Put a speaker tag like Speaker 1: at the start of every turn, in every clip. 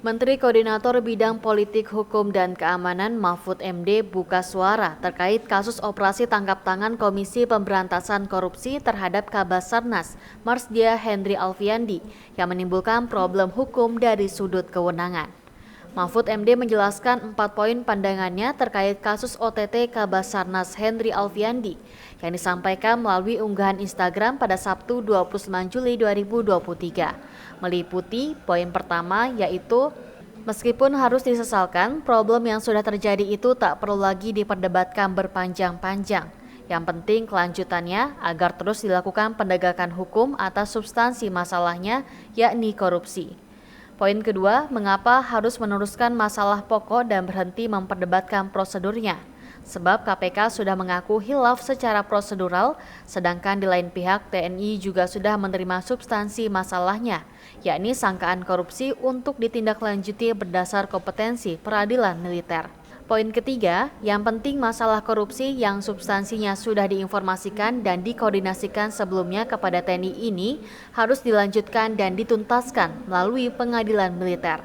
Speaker 1: Menteri Koordinator Bidang Politik, Hukum, dan Keamanan Mahfud MD buka suara terkait kasus operasi tangkap tangan Komisi Pemberantasan Korupsi terhadap Kabasarnas Marsdia Henry Alfiandi yang menimbulkan problem hukum dari sudut kewenangan. Mahfud MD menjelaskan 4 poin pandangannya terkait kasus OTT Kabasarnas Henry Alfiandi yang disampaikan melalui unggahan Instagram pada Sabtu 29 Juli 2023. Meliputi poin pertama yaitu meskipun harus disesalkan, problem yang sudah terjadi itu tak perlu lagi diperdebatkan berpanjang-panjang. Yang penting kelanjutannya agar terus dilakukan penegakan hukum atas substansi masalahnya, yakni korupsi. Poin kedua, mengapa harus meneruskan masalah pokok dan berhenti memperdebatkan prosedurnya? Sebab KPK sudah mengaku hilaf secara prosedural, sedangkan di lain pihak TNI juga sudah menerima substansi masalahnya, yakni sangkaan korupsi untuk ditindaklanjuti berdasar kompetensi peradilan militer. Poin ketiga, yang penting masalah korupsi yang substansinya sudah diinformasikan dan dikoordinasikan sebelumnya kepada TNI ini harus dilanjutkan dan dituntaskan melalui pengadilan militer.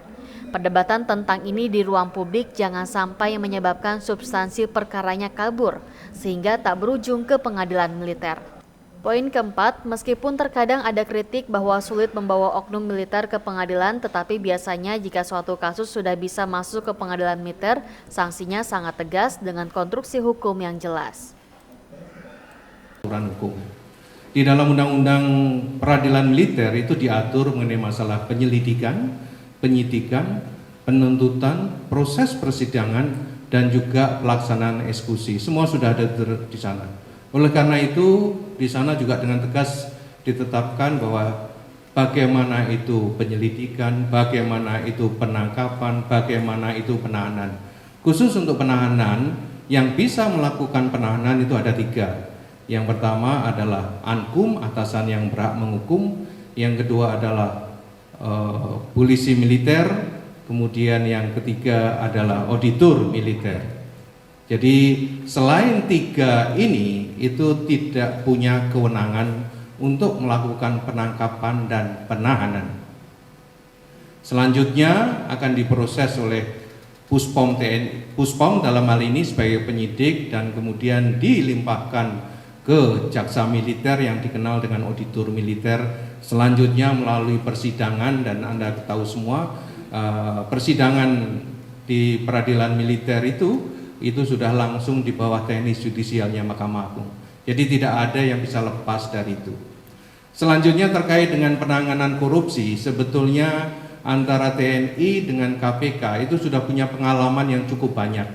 Speaker 1: Perdebatan tentang ini di ruang publik jangan sampai menyebabkan substansi perkaranya kabur, sehingga tak berujung ke pengadilan militer. Poin keempat, meskipun terkadang ada kritik bahwa sulit membawa oknum militer ke pengadilan, tetapi biasanya jika suatu kasus sudah bisa masuk ke pengadilan militer, sanksinya sangat tegas dengan konstruksi hukum yang jelas.
Speaker 2: Di dalam Undang-Undang Peradilan Militer itu diatur mengenai masalah penyelidikan, penyidikan, penuntutan, proses persidangan, dan juga pelaksanaan eksekusi. Semua sudah ada di sana. Oleh karena itu, di sana juga dengan tegas ditetapkan bahwa bagaimana itu penyelidikan, bagaimana itu penangkapan, bagaimana itu penahanan. Khusus untuk penahanan, yang bisa melakukan penahanan itu ada 3. Yang pertama adalah ankum, atasan yang berhak menghukum. Yang kedua adalah polisi militer. Kemudian yang ketiga adalah auditor militer. Jadi selain 3 ini itu tidak punya kewenangan untuk melakukan penangkapan dan penahanan. Selanjutnya akan diproses oleh Puspom TNI, Puspom dalam hal ini sebagai penyidik, dan kemudian dilimpahkan ke jaksa militer yang dikenal dengan auditor militer. Selanjutnya melalui persidangan, dan Anda tahu semua persidangan di peradilan militer itu sudah langsung di bawah teknis judisialnya Mahkamah Agung. Jadi tidak ada yang bisa lepas dari itu. Selanjutnya terkait dengan penanganan korupsi, sebetulnya antara TNI dengan KPK itu sudah punya pengalaman yang cukup banyak.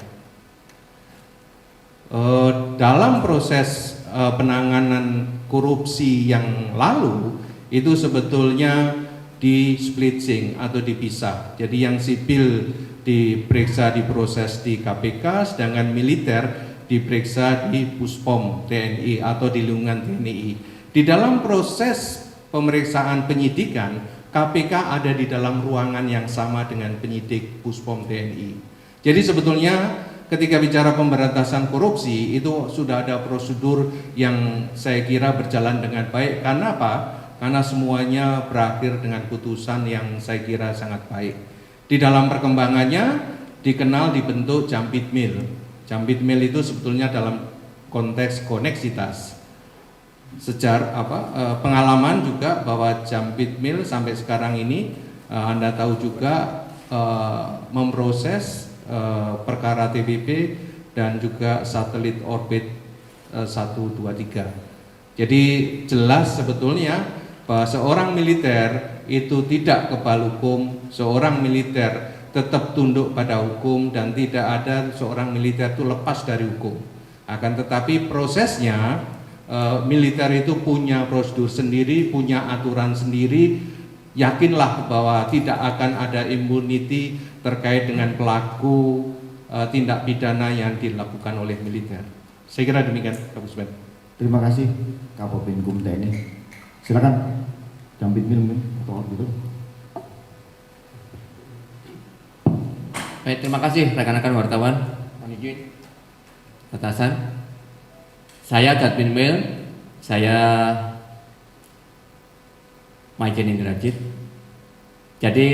Speaker 2: Dalam proses penanganan korupsi yang lalu itu sebetulnya di splitting atau dipisah. Jadi yang sipil diperiksa diproses di KPK, sedangkan militer diperiksa di Puspom TNI atau di lingkungan TNI. Di dalam proses pemeriksaan penyidikan, KPK ada di dalam ruangan yang sama dengan penyidik Puspom TNI. Jadi sebetulnya ketika bicara pemberantasan korupsi itu sudah ada prosedur yang saya kira berjalan dengan baik. Karena apa? Karena semuanya berakhir dengan putusan yang saya kira sangat baik. Di dalam perkembangannya dikenal dibentuk Jambit Mil. Jambit Mil itu sebetulnya dalam konteks koneksitas. Pengalaman juga bahwa Jambit Mil sampai sekarang ini Anda tahu juga memproses perkara TPP dan juga satelit orbit 123. Jadi jelas sebetulnya bahwa seorang militer itu tidak kebal hukum, seorang militer tetap tunduk pada hukum, dan tidak ada seorang militer itu lepas dari hukum. Akan tetapi prosesnya militer itu punya prosedur sendiri, punya aturan sendiri. Yakinlah bahwa tidak akan ada immunity terkait dengan pelaku tindak pidana yang dilakukan oleh militer. Saya kira demikian, Pak Puspen.
Speaker 3: Terima kasih Kapolpenkum TNI. Silakan Jambit Mil atau gitu.
Speaker 4: Baik, terima kasih rekan-rekan wartawan. Mohon izin. Atasan. Saya Jambit Mil, saya Maijen Indrajit. Jadi